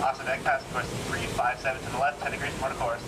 Awesome, deck pass course 357 to the left, 10 degrees more to course.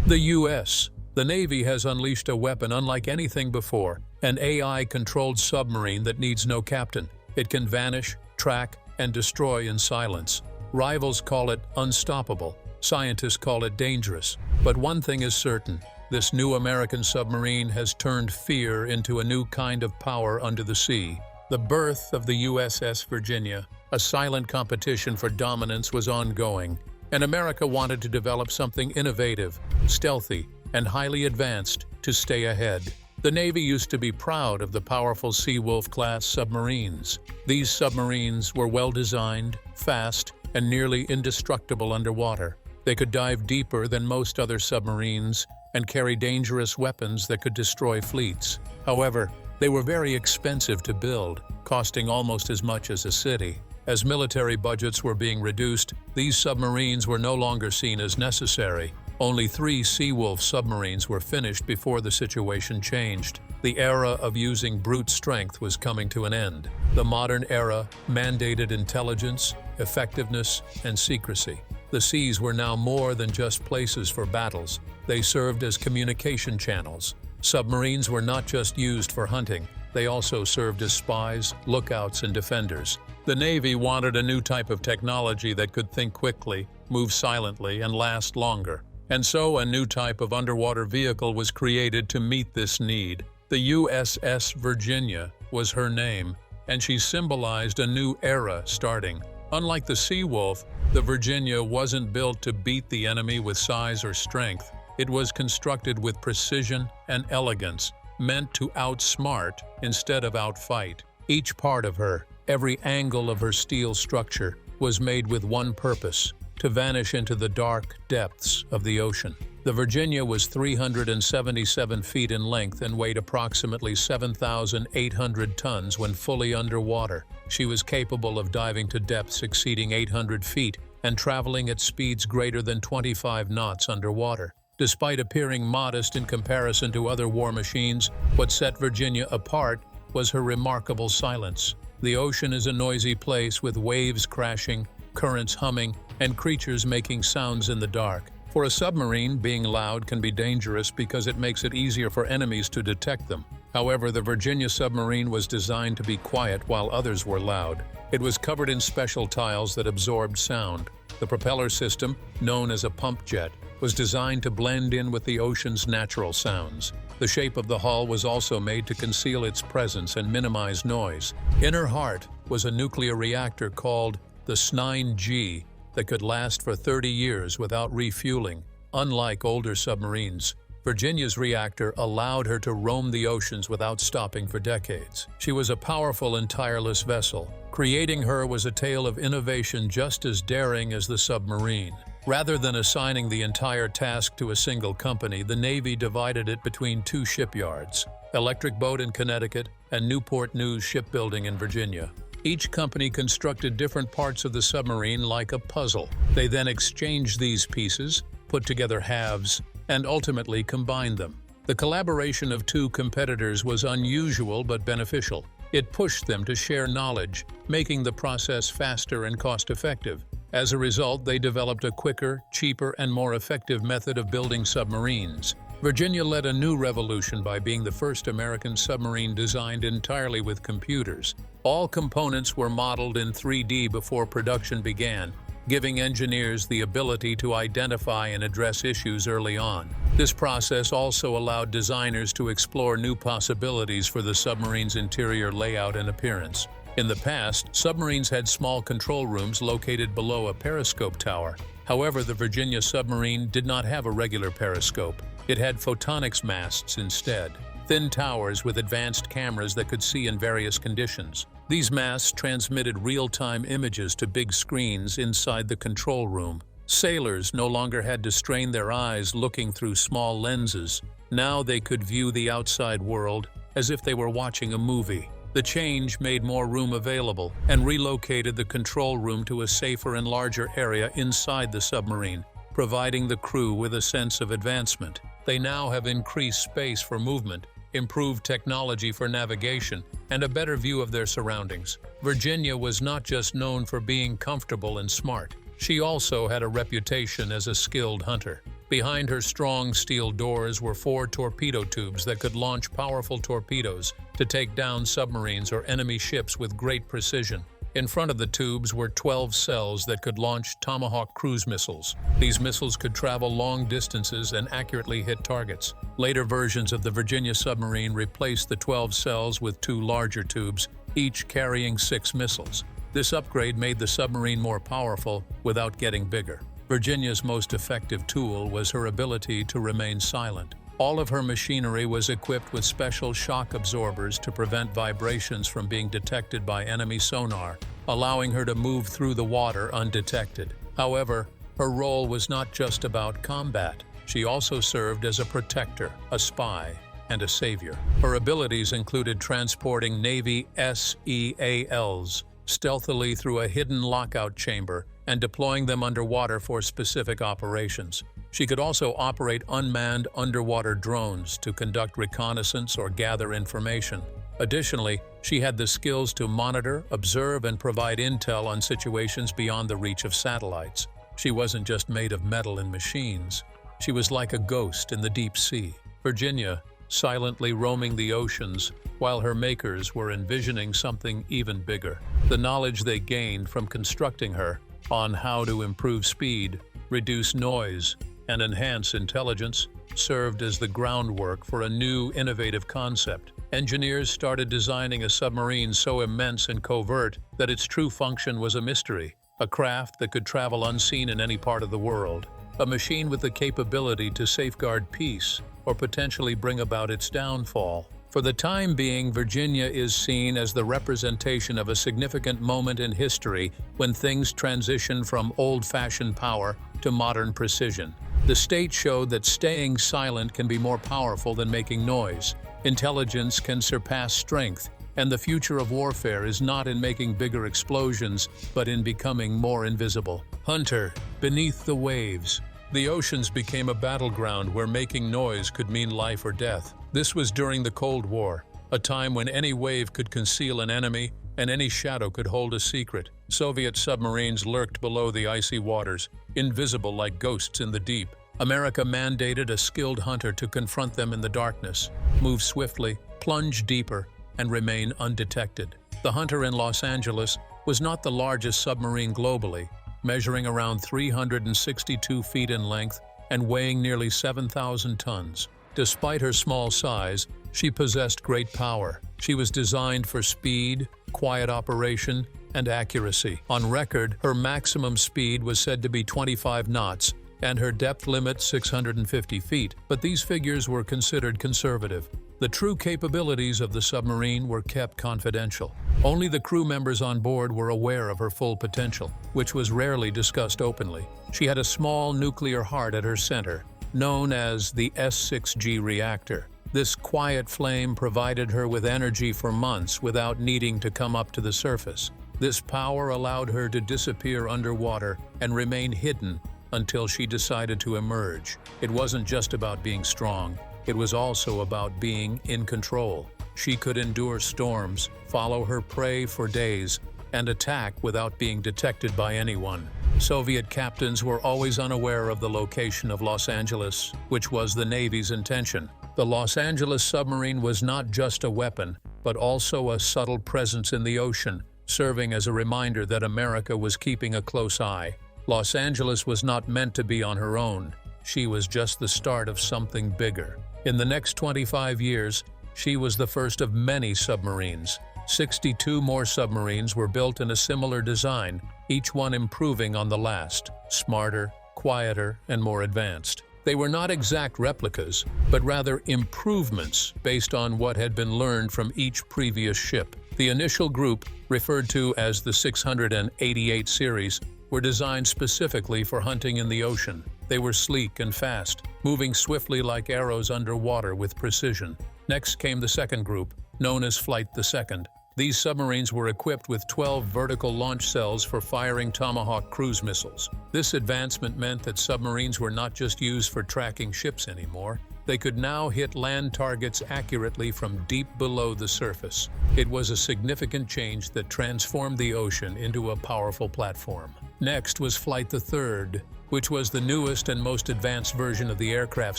The U.S. The Navy has unleashed a weapon unlike anything before, an AI-controlled submarine that needs no captain. It can vanish, track, and destroy in silence. Rivals call it unstoppable. Scientists call it dangerous. But one thing is certain. This new American submarine has turned fear into a new kind of power under the sea. The birth of the USS Virginia, a silent competition for dominance, was ongoing, and America wanted to develop something innovative, stealthy, and highly advanced to stay ahead. The Navy used to be proud of the powerful Seawolf-class submarines. These submarines were well-designed, fast, and nearly indestructible underwater. They could dive deeper than most other submarines and carry dangerous weapons that could destroy fleets. However, they were very expensive to build, costing almost as much as a city. As military budgets were being reduced, these submarines were no longer seen as necessary. Only 3 Seawolf submarines were finished before the situation changed. The era of using brute strength was coming to an end. The modern era mandated intelligence, effectiveness, and secrecy. The seas were now more than just places for battles. They served as communication channels. Submarines were not just used for hunting. They also served as spies, lookouts, and defenders. The Navy wanted a new type of technology that could think quickly, move silently, and last longer. And so a new type of underwater vehicle was created to meet this need. The USS Virginia was her name, and she symbolized a new era starting. Unlike the Seawolf, the Virginia wasn't built to beat the enemy with size or strength. It was constructed with precision and elegance, meant to outsmart instead of outfight. Each part of her, every angle of her steel structure, was made with one purpose: to vanish into the dark depths of the ocean. The Virginia was 377 feet in length and weighed approximately 7,800 tons when fully underwater. She was capable of diving to depths exceeding 800 feet and traveling at speeds greater than 25 knots underwater. Despite appearing modest in comparison to other war machines, what set Virginia apart was her remarkable silence. The ocean is a noisy place with waves crashing, currents humming, and creatures making sounds in the dark. For a submarine, being loud can be dangerous because it makes it easier for enemies to detect them. However, the Virginia submarine was designed to be quiet while others were loud. It was covered in special tiles that absorbed sound. The propeller system, known as a pump jet, was designed to blend in with the ocean's natural sounds. The shape of the hull was also made to conceal its presence and minimize noise. In her heart was a nuclear reactor called the S9G that could last for 30 years without refueling. Unlike older submarines, Virginia's reactor allowed her to roam the oceans without stopping for decades. She was a powerful and tireless vessel. Creating her was a tale of innovation just as daring as the submarine. Rather than assigning the entire task to a single company, the Navy divided it between 2 shipyards, Electric Boat in Connecticut and Newport News Shipbuilding in Virginia. Each company constructed different parts of the submarine like a puzzle. They then exchanged these pieces, put together halves, and ultimately combined them. The collaboration of 2 competitors was unusual but beneficial. It pushed them to share knowledge, making the process faster and cost-effective. As a result, they developed a quicker, cheaper, and more effective method of building submarines. Virginia led a new revolution by being the first American submarine designed entirely with computers. All components were modeled in 3D before production began, giving engineers the ability to identify and address issues early on. This process also allowed designers to explore new possibilities for the submarine's interior layout and appearance. In the past, submarines had small control rooms located below a periscope tower. However, the Virginia submarine did not have a regular periscope. It had photonics masts instead, thin towers with advanced cameras that could see in various conditions. These masts transmitted real-time images to big screens inside the control room. Sailors no longer had to strain their eyes looking through small lenses. Now they could view the outside world as if they were watching a movie. The change made more room available and relocated the control room to a safer and larger area inside the submarine, providing the crew with a sense of advancement. They now have increased space for movement, improved technology for navigation, and a better view of their surroundings. Virginia was not just known for being comfortable and smart. She also had a reputation as a skilled hunter. Behind her strong steel doors were 4 torpedo tubes that could launch powerful torpedoes to take down submarines or enemy ships with great precision. In front of the tubes were 12 cells that could launch Tomahawk cruise missiles. These missiles could travel long distances and accurately hit targets. Later versions of the Virginia submarine replaced the 12 cells with 2 larger tubes, each carrying 6 missiles. This upgrade made the submarine more powerful without getting bigger. Virginia's most effective tool was her ability to remain silent. All of her machinery was equipped with special shock absorbers to prevent vibrations from being detected by enemy sonar, allowing her to move through the water undetected. However, her role was not just about combat. She also served as a protector, a spy, and a savior. Her abilities included transporting Navy SEALs stealthily through a hidden lockout chamber and deploying them underwater for specific operations. She could also operate unmanned underwater drones to conduct reconnaissance or gather information. Additionally, she had the skills to monitor, observe, and provide intel on situations beyond the reach of satellites. She wasn't just made of metal and machines. She was like a ghost in the deep sea. Virginia, silently roaming the oceans, while her makers were envisioning something even bigger. The knowledge they gained from constructing her on how to improve speed, reduce noise, and enhance intelligence served as the groundwork for a new, innovative concept. Engineers started designing a submarine so immense and covert that its true function was a mystery, a craft that could travel unseen in any part of the world, a machine with the capability to safeguard peace or potentially bring about its downfall. For the time being, Virginia is seen as the representation of a significant moment in history when things transition from old-fashioned power to modern precision. The state showed that staying silent can be more powerful than making noise. Intelligence can surpass strength, and the future of warfare is not in making bigger explosions, but in becoming more invisible. Hunter, beneath the waves. The oceans became a battleground where making noise could mean life or death. This was during the Cold War, a time when any wave could conceal an enemy and any shadow could hold a secret. Soviet submarines lurked below the icy waters, invisible like ghosts in the deep. America mandated a skilled hunter to confront them in the darkness, move swiftly, plunge deeper, and remain undetected. The Hunter in Los Angeles was not the largest submarine globally, measuring around 362 feet in length and weighing nearly 7,000 tons. Despite her small size, she possessed great power. She was designed for speed, quiet operation, and accuracy. On record, her maximum speed was said to be 25 knots, and her depth limit 650 feet, but these figures were considered conservative. The true capabilities of the submarine were kept confidential. Only the crew members on board were aware of her full potential, which was rarely discussed openly. She had a small nuclear heart at her center, known as the S6G reactor. This quiet flame provided her with energy for months without needing to come up to the surface. This power allowed her to disappear underwater and remain hidden until she decided to emerge. It wasn't just about being strong, it was also about being in control. She could endure storms, follow her prey for days, and attack without being detected by anyone. Soviet captains were always unaware of the location of Los Angeles, which was the Navy's intention. The Los Angeles submarine was not just a weapon, but also a subtle presence in the ocean, serving as a reminder that America was keeping a close eye. Los Angeles was not meant to be on her own. She was just the start of something bigger. In the next 25 years, she was the first of many submarines. 62 more submarines were built in a similar design, each one improving on the last, smarter, quieter, and more advanced. They were not exact replicas, but rather improvements based on what had been learned from each previous ship. The initial group, referred to as the 688 series, were designed specifically for hunting in the ocean. They were sleek and fast, moving swiftly like arrows underwater with precision. Next came the second group, known as Flight II. These submarines were equipped with 12 vertical launch cells for firing Tomahawk cruise missiles. This advancement meant that submarines were not just used for tracking ships anymore. They could now hit land targets accurately from deep below the surface. It was a significant change that transformed the ocean into a powerful platform. Next was Flight the Third, which was the newest and most advanced version of the aircraft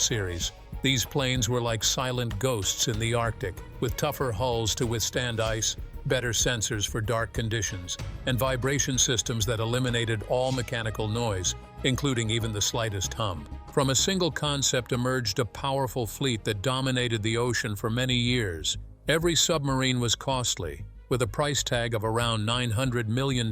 series. These planes were like silent ghosts in the Arctic, with tougher hulls to withstand ice, better sensors for dark conditions, and vibration systems that eliminated all mechanical noise, including even the slightest hum. From a single concept emerged a powerful fleet that dominated the ocean for many years. Every submarine was costly, with a price tag of around $900 million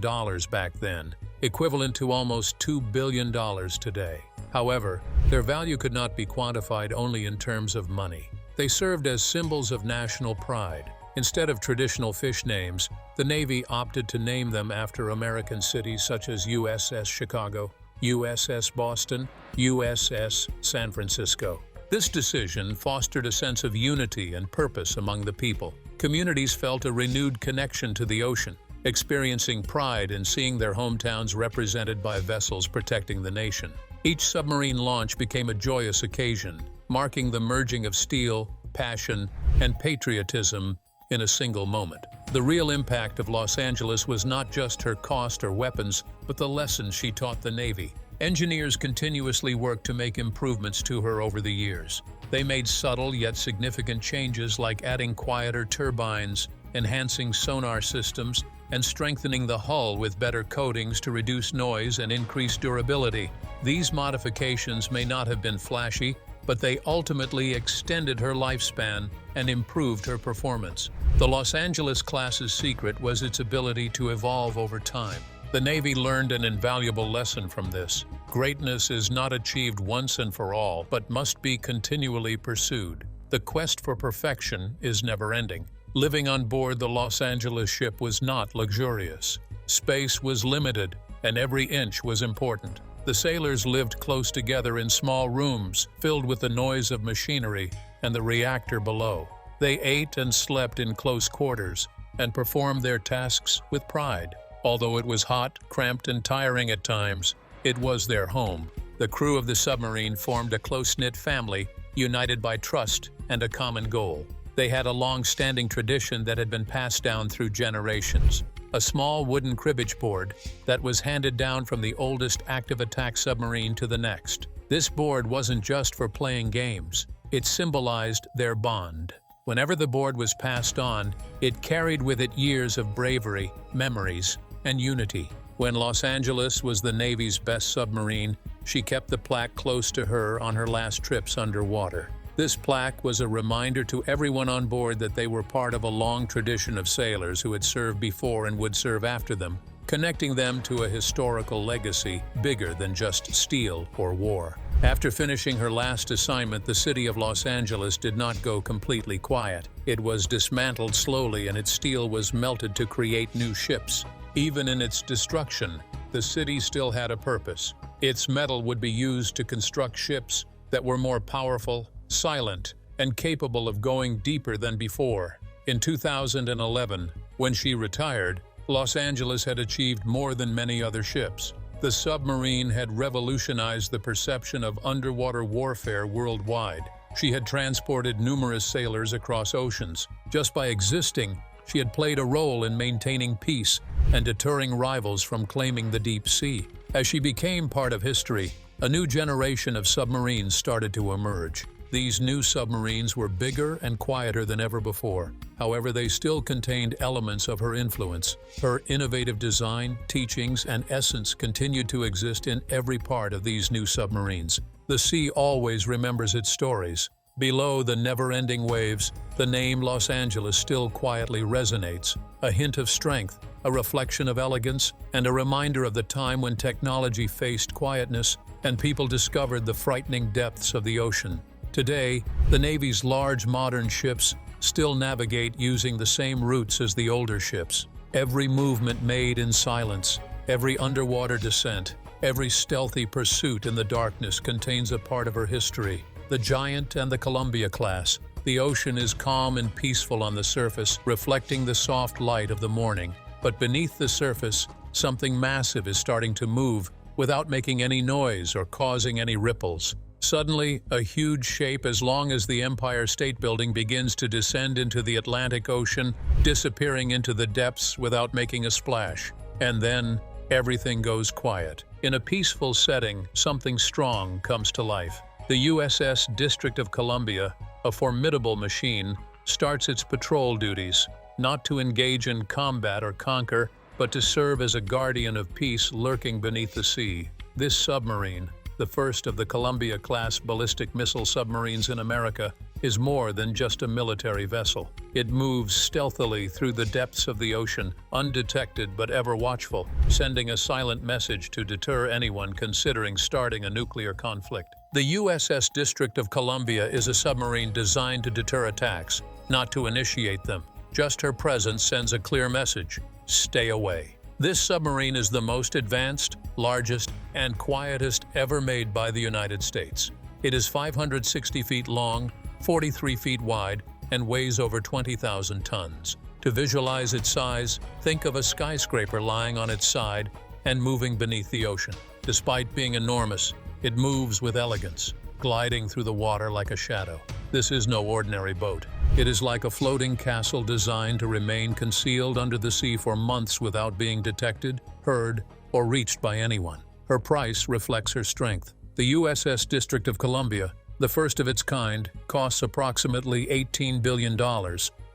back then, equivalent to almost $2 billion today. However, their value could not be quantified only in terms of money. They served as symbols of national pride. Instead of traditional fish names, the Navy opted to name them after American cities such as USS Chicago, USS Boston, USS San Francisco. This decision fostered a sense of unity and purpose among the people. Communities felt a renewed connection to the ocean, experiencing pride in seeing their hometowns represented by vessels protecting the nation. Each submarine launch became a joyous occasion, marking the merging of steel, passion, and patriotism in a single moment. The real impact of Los Angeles was not just her cost or weapons, but the lessons she taught the Navy. Engineers continuously worked to make improvements to her over the years. They made subtle yet significant changes like adding quieter turbines, enhancing sonar systems, and strengthening the hull with better coatings to reduce noise and increase durability. These modifications may not have been flashy, but they ultimately extended her lifespan and improved her performance. The Los Angeles class's secret was its ability to evolve over time. The Navy learned an invaluable lesson from this. Greatness is not achieved once and for all, but must be continually pursued. The quest for perfection is never-ending. Living on board the Los Angeles ship was not luxurious. Space was limited, and every inch was important. The sailors lived close together in small rooms, filled with the noise of machinery and the reactor below. They ate and slept in close quarters, and performed their tasks with pride. Although it was hot, cramped, and tiring at times, it was their home. The crew of the submarine formed a close-knit family, united by trust and a common goal. They had a long-standing tradition that had been passed down through generations. A small wooden cribbage board that was handed down from the oldest active attack submarine to the next. This board wasn't just for playing games. It symbolized their bond. Whenever the board was passed on, it carried with it years of bravery, memories, and unity. When Los Angeles was the Navy's best submarine, she kept the plaque close to her on her last trips underwater. This plaque was a reminder to everyone on board that they were part of a long tradition of sailors who had served before and would serve after them, connecting them to a historical legacy bigger than just steel or war. After finishing her last assignment, the city of Los Angeles did not go completely quiet. It was dismantled slowly and its steel was melted to create new ships. Even in its destruction, the city still had a purpose. Its metal would be used to construct ships that were more powerful, silent, and capable of going deeper than before. In 2011, when she retired, Los Angeles had achieved more than many other ships. The submarine had revolutionized the perception of underwater warfare worldwide. She had transported numerous sailors across oceans. Just by existing, she had played a role in maintaining peace and deterring rivals from claiming the deep sea. As she became part of history, a new generation of submarines started to emerge. These new submarines were bigger and quieter than ever before. However, they still contained elements of her influence. Her innovative design, teachings, and essence continued to exist in every part of these new submarines. The sea always remembers its stories. Below the never-ending waves, the name Los Angeles still quietly resonates, a hint of strength, a reflection of elegance, and a reminder of the time when technology faced quietness and people discovered the frightening depths of the ocean. Today, the Navy's large modern ships still navigate using the same routes as the older ships. Every movement made in silence, every underwater descent, every stealthy pursuit in the darkness contains a part of her history. The Giant and the Columbia class. The ocean is calm and peaceful on the surface, reflecting the soft light of the morning. But beneath the surface, something massive is starting to move without making any noise or causing any ripples. Suddenly, a huge shape as long as the Empire State Building begins to descend into the Atlantic Ocean, disappearing into the depths without making a splash. And then, everything goes quiet. In a peaceful setting, something strong comes to life. The USS District of Columbia, a formidable machine, starts its patrol duties, not to engage in combat or conquer, but to serve as a guardian of peace lurking beneath the sea. This submarine, the first of the Columbia-class ballistic missile submarines in America, is more than just a military vessel. It moves stealthily through the depths of the ocean, undetected but ever watchful, sending a silent message to deter anyone considering starting a nuclear conflict. The USS District of Columbia is a submarine designed to deter attacks, not to initiate them. Just her presence sends a clear message: stay away. This submarine is the most advanced, largest, and quietest ever made by the United States. It is 560 feet long, 43 feet wide, and weighs over 20,000 tons. To visualize its size, think of a skyscraper lying on its side and moving beneath the ocean. Despite being enormous, it moves with elegance, gliding through the water like a shadow. This is no ordinary boat. It is like a floating castle designed to remain concealed under the sea for months without being detected, heard, or reached by anyone. Her price reflects her strength. The USS District of Columbia, the first of its kind, costs approximately $18 billion,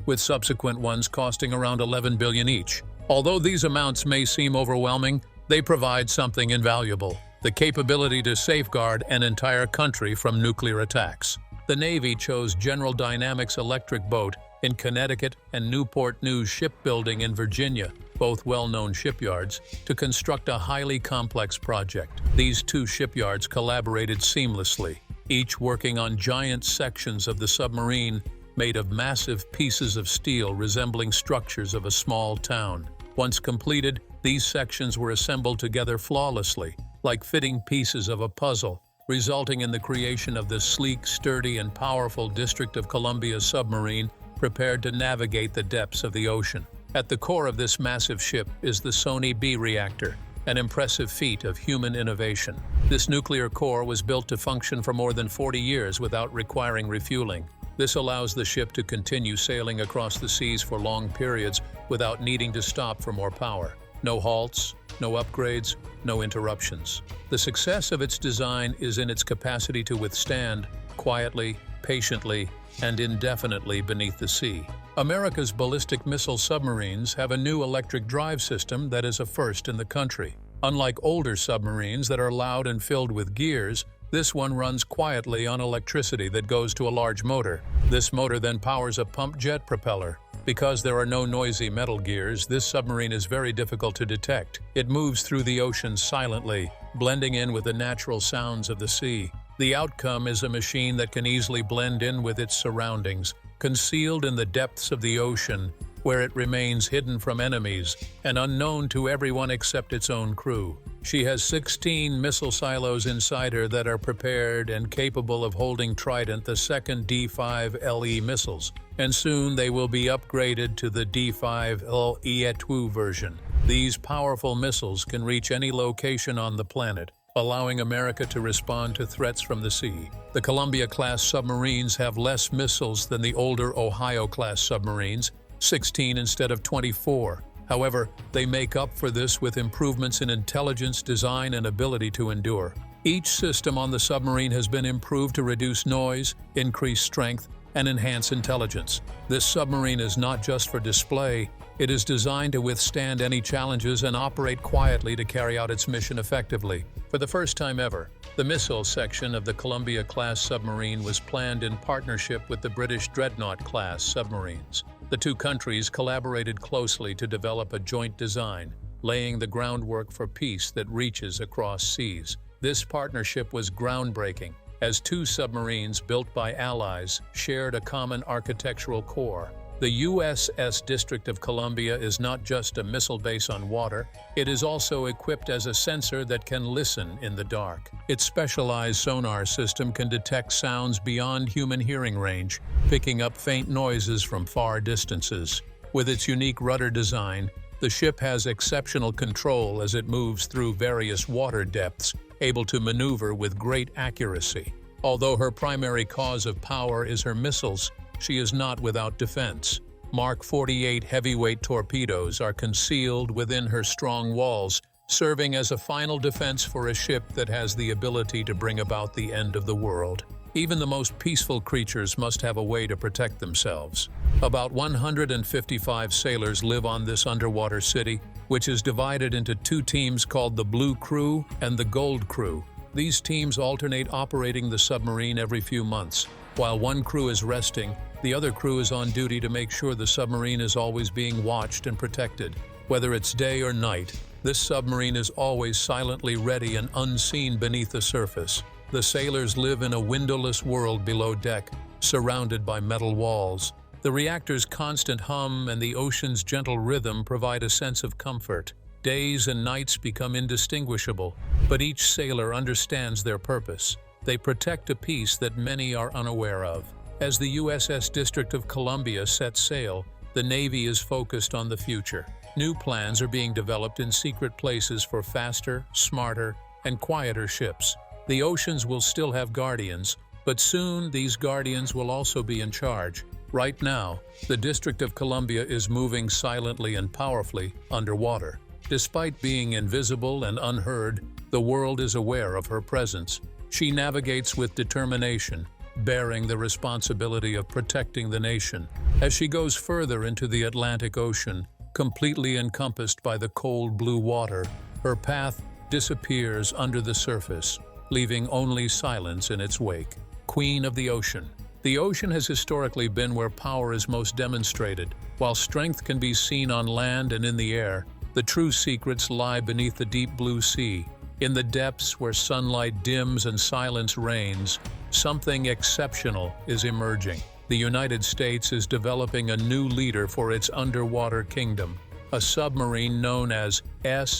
with subsequent ones costing around $11 billion each. Although these amounts may seem overwhelming, they provide something invaluable: the capability to safeguard an entire country from nuclear attacks. The Navy chose General Dynamics Electric Boat in Connecticut and Newport News Shipbuilding in Virginia, both well-known shipyards, to construct a highly complex project. These two shipyards collaborated seamlessly, each working on giant sections of the submarine made of massive pieces of steel resembling structures of a small town. Once completed, these sections were assembled together flawlessly, like fitting pieces of a puzzle, resulting in the creation of the sleek, sturdy, and powerful District of Columbia submarine prepared to navigate the depths of the ocean. At the core of this massive ship is the Sony B reactor, an impressive feat of human innovation. This nuclear core was built to function for more than 40 years without requiring refueling. This allows the ship to continue sailing across the seas for long periods without needing to stop for more power. No halts, no upgrades, no interruptions. The success of its design is in its capacity to withstand quietly, patiently, and indefinitely beneath the sea. America's ballistic missile submarines have a new electric drive system that is a first in the country. Unlike older submarines that are loud and filled with gears, this one runs quietly on electricity that goes to a large motor. This motor then powers a pump jet propeller. Because there are no noisy metal gears, this submarine is very difficult to detect. It moves through the ocean silently, blending in with the natural sounds of the sea. The outcome is a machine that can easily blend in with its surroundings, concealed in the depths of the ocean, where it remains hidden from enemies and unknown to everyone except its own crew. She has 16 missile silos inside her that are prepared and capable of holding Trident, the second D5LE missiles, and soon they will be upgraded to the D5LE version. These powerful missiles can reach any location on the planet, allowing America to respond to threats from the sea. The Columbia-class submarines have less missiles than the older Ohio-class submarines, 16 instead of 24. However, they make up for this with improvements in intelligence, design, and ability to endure. Each system on the submarine has been improved to reduce noise, increase strength, and enhance intelligence. This submarine is not just for display, it is designed to withstand any challenges and operate quietly to carry out its mission effectively. For the first time ever, the missile section of the Columbia-class submarine was planned in partnership with the British Dreadnought-class submarines. The two countries collaborated closely to develop a joint design, laying the groundwork for peace that reaches across seas. This partnership was groundbreaking, as two submarines built by allies shared a common architectural core. The USS District of Columbia is not just a missile base on water, it is also equipped as a sensor that can listen in the dark. Its specialized sonar system can detect sounds beyond human hearing range, picking up faint noises from far distances. With its unique rudder design, the ship has exceptional control as it moves through various water depths, able to maneuver with great accuracy. Although her primary cause of power is her missiles, she is not without defense. Mark 48 heavyweight torpedoes are concealed within her strong walls, serving as a final defense for a ship that has the ability to bring about the end of the world. Even the most peaceful creatures must have a way to protect themselves. About 155 sailors live on this underwater city, which is divided into two teams called the Blue Crew and the Gold Crew. These teams alternate operating the submarine every few months. While one crew is resting, the other crew is on duty to make sure the submarine is always being watched and protected. Whether it's day or night, this submarine is always silently ready and unseen beneath the surface. The sailors live in a windowless world below deck, surrounded by metal walls. The reactor's constant hum and the ocean's gentle rhythm provide a sense of comfort. Days and nights become indistinguishable, but each sailor understands their purpose. They protect a peace that many are unaware of. As the USS District of Columbia sets sail, the Navy is focused on the future. New plans are being developed in secret places for faster, smarter, and quieter ships. The oceans will still have guardians, but soon these guardians will also be in charge. Right now, the District of Columbia is moving silently and powerfully underwater. Despite being invisible and unheard, the world is aware of her presence. She navigates with determination, bearing the responsibility of protecting the nation. As she goes further into the Atlantic Ocean, completely encompassed by the cold blue water, her path disappears under the surface, leaving only silence in its wake. Queen of the Ocean. The ocean has historically been where power is most demonstrated. While strength can be seen on land and in the air, the true secrets lie beneath the deep blue sea. In the depths where sunlight dims and silence reigns, something exceptional is emerging. The United States is developing a new leader for its underwater kingdom, a submarine known as SSNX.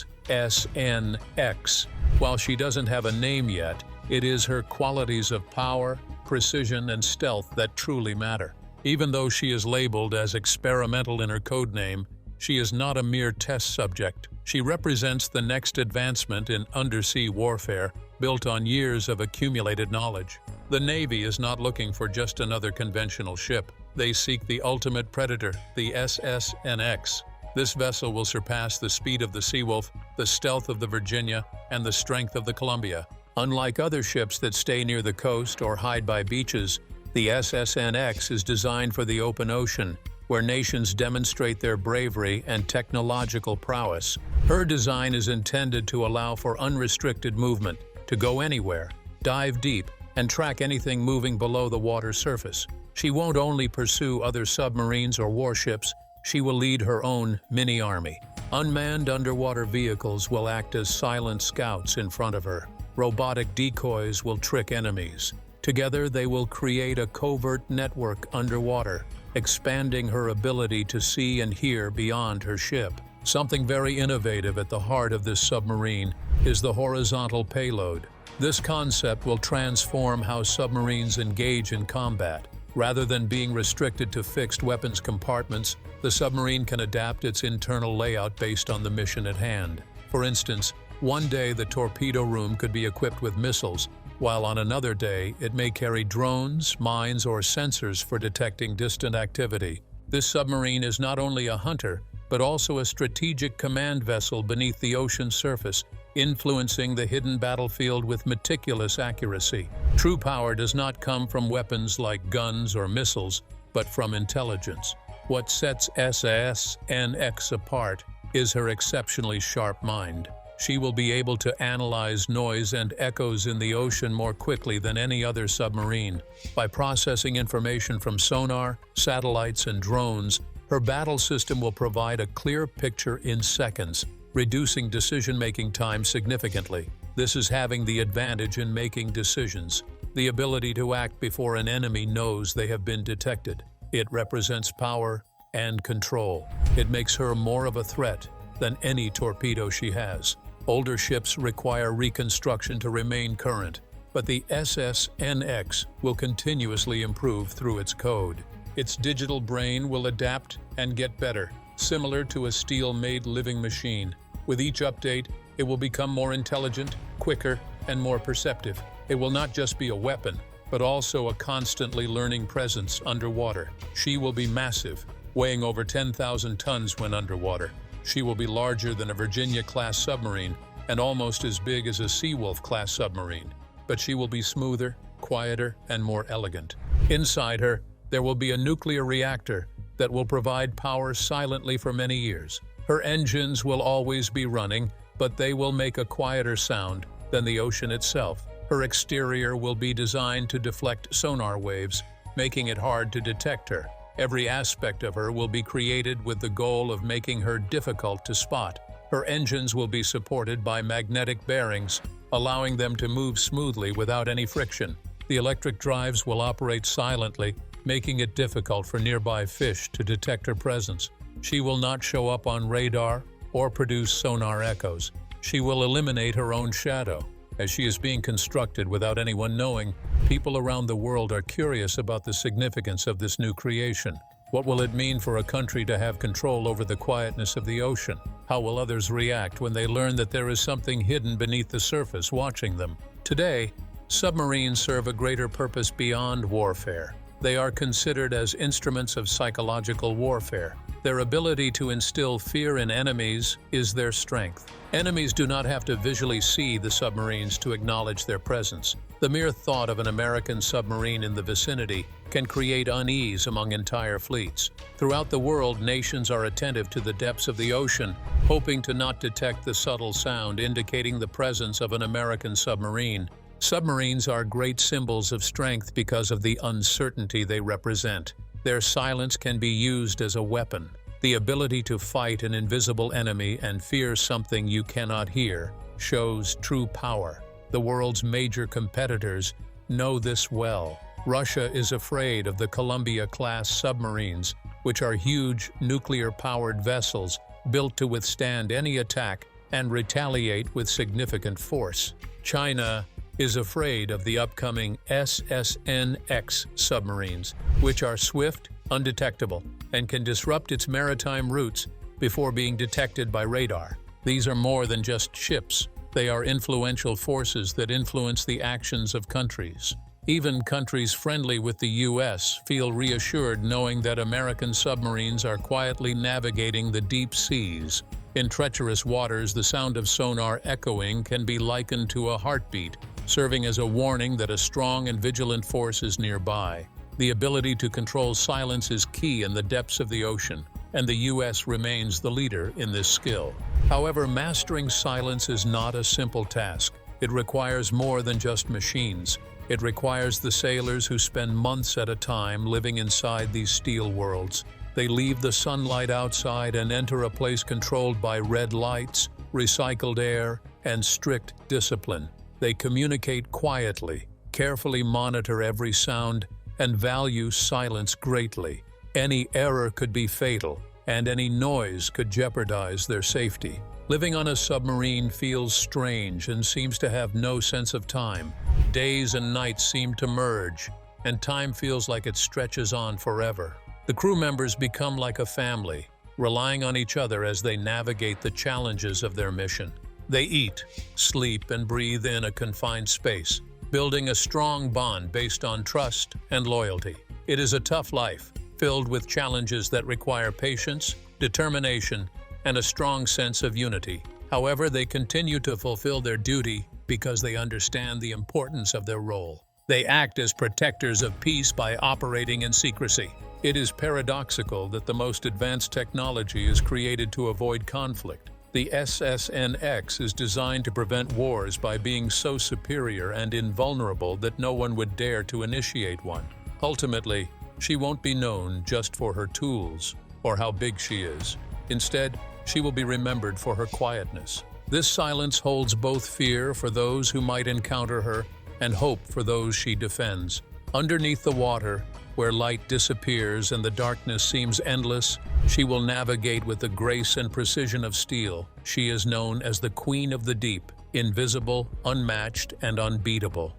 While she doesn't have a name yet, it is her qualities of power, precision, and stealth that truly matter. Even though she is labeled as experimental in her codename, she is not a mere test subject. She represents the next advancement in undersea warfare, built on years of accumulated knowledge. The Navy is not looking for just another conventional ship. They seek the ultimate predator, the SSNX. This vessel will surpass the speed of the Seawolf, the stealth of the Virginia, and the strength of the Columbia. Unlike other ships that stay near the coast or hide by beaches, the SSNX is designed for the open ocean, where nations demonstrate their bravery and technological prowess. Her design is intended to allow for unrestricted movement, to go anywhere, dive deep, and track anything moving below the water's surface. She won't only pursue other submarines or warships, she will lead her own mini-army. Unmanned underwater vehicles will act as silent scouts in front of her. Robotic decoys will trick enemies. Together, they will create a covert network underwater, expanding her ability to see and hear beyond her ship. Something very innovative at the heart of this submarine is the horizontal payload. This concept will transform how submarines engage in combat. Rather than being restricted to fixed weapons compartments, the submarine can adapt its internal layout based on the mission at hand. For instance, one day the torpedo room could be equipped with missiles, while on another day it may carry drones, mines, or sensors for detecting distant activity. This submarine is not only a hunter, but also a strategic command vessel beneath the ocean's surface, influencing the hidden battlefield with meticulous accuracy. True power does not come from weapons like guns or missiles, but from intelligence. What sets SSNX apart is her exceptionally sharp mind. She will be able to analyze noise and echoes in the ocean more quickly than any other submarine. By processing information from sonar, satellites, and drones, her battle system will provide a clear picture in seconds, reducing decision-making time significantly. This is having the advantage in making decisions, the ability to act before an enemy knows they have been detected. It represents power and control. It makes her more of a threat than any torpedo she has. Older ships require reconstruction to remain current, but the SSNX will continuously improve through its code. Its digital brain will adapt and get better, similar to a steel-made living machine. With each update, it will become more intelligent, quicker, and more perceptive. It will not just be a weapon, but also a constantly learning presence underwater. She will be massive, weighing over 10,000 tons when underwater. She will be larger than a Virginia-class submarine and almost as big as a Seawolf-class submarine. But she will be smoother, quieter, and more elegant. Inside her, there will be a nuclear reactor that will provide power silently for many years. Her engines will always be running, but they will make a quieter sound than the ocean itself. Her exterior will be designed to deflect sonar waves, making it hard to detect her. Every aspect of her will be created with the goal of making her difficult to spot. Her engines will be supported by magnetic bearings, allowing them to move smoothly without any friction. The electric drives will operate silently, making it difficult for nearby fish to detect her presence. She will not show up on radar or produce sonar echoes. She will eliminate her own shadow. As she is being constructed without anyone knowing, people around the world are curious about the significance of this new creation. What will it mean for a country to have control over the quietness of the ocean? How will others react when they learn that there is something hidden beneath the surface watching them? Today, submarines serve a greater purpose beyond warfare. They are considered as instruments of psychological warfare. Their ability to instill fear in enemies is their strength. Enemies do not have to visually see the submarines to acknowledge their presence. The mere thought of an American submarine in the vicinity can create unease among entire fleets. Throughout the world, nations are attentive to the depths of the ocean, hoping to not detect the subtle sound indicating the presence of an American submarine. Submarines are great symbols of strength because of the uncertainty they represent. Their silence can be used as a weapon. The ability to fight an invisible enemy and fear something you cannot hear shows true power. The world's major competitors know this well. Russia is afraid of the Columbia-class submarines, which are huge nuclear-powered vessels built to withstand any attack and retaliate with significant force. China is afraid of the upcoming SSNX submarines, which are swift, undetectable, and can disrupt its maritime routes before being detected by radar. These are more than just ships. They are influential forces that influence the actions of countries. Even countries friendly with the U.S. feel reassured knowing that American submarines are quietly navigating the deep seas. In treacherous waters, the sound of sonar echoing can be likened to a heartbeat, serving as a warning that a strong and vigilant force is nearby. The ability to control silence is key in the depths of the ocean, and the U.S. remains the leader in this skill. However, mastering silence is not a simple task. It requires more than just machines. It requires the sailors who spend months at a time living inside these steel worlds. They leave the sunlight outside and enter a place controlled by red lights, recycled air, and strict discipline. They communicate quietly, carefully monitor every sound, and value silence greatly. Any error could be fatal, and any noise could jeopardize their safety. Living on a submarine feels strange and seems to have no sense of time. Days and nights seem to merge, and time feels like it stretches on forever. The crew members become like a family, relying on each other as they navigate the challenges of their mission. They eat, sleep, and breathe in a confined space, building a strong bond based on trust and loyalty. It is a tough life, filled with challenges that require patience, determination, and a strong sense of unity. However, they continue to fulfill their duty because they understand the importance of their role. They act as protectors of peace by operating in secrecy. It is paradoxical that the most advanced technology is created to avoid conflict. The SSNX is designed to prevent wars by being so superior and invulnerable that no one would dare to initiate one. Ultimately, she won't be known just for her tools or how big she is. Instead, she will be remembered for her quietness. This silence holds both fear for those who might encounter her and hope for those she defends. Underneath the water, where light disappears and the darkness seems endless, she will navigate with the grace and precision of steel. She is known as the Queen of the Deep, invisible, unmatched, and unbeatable.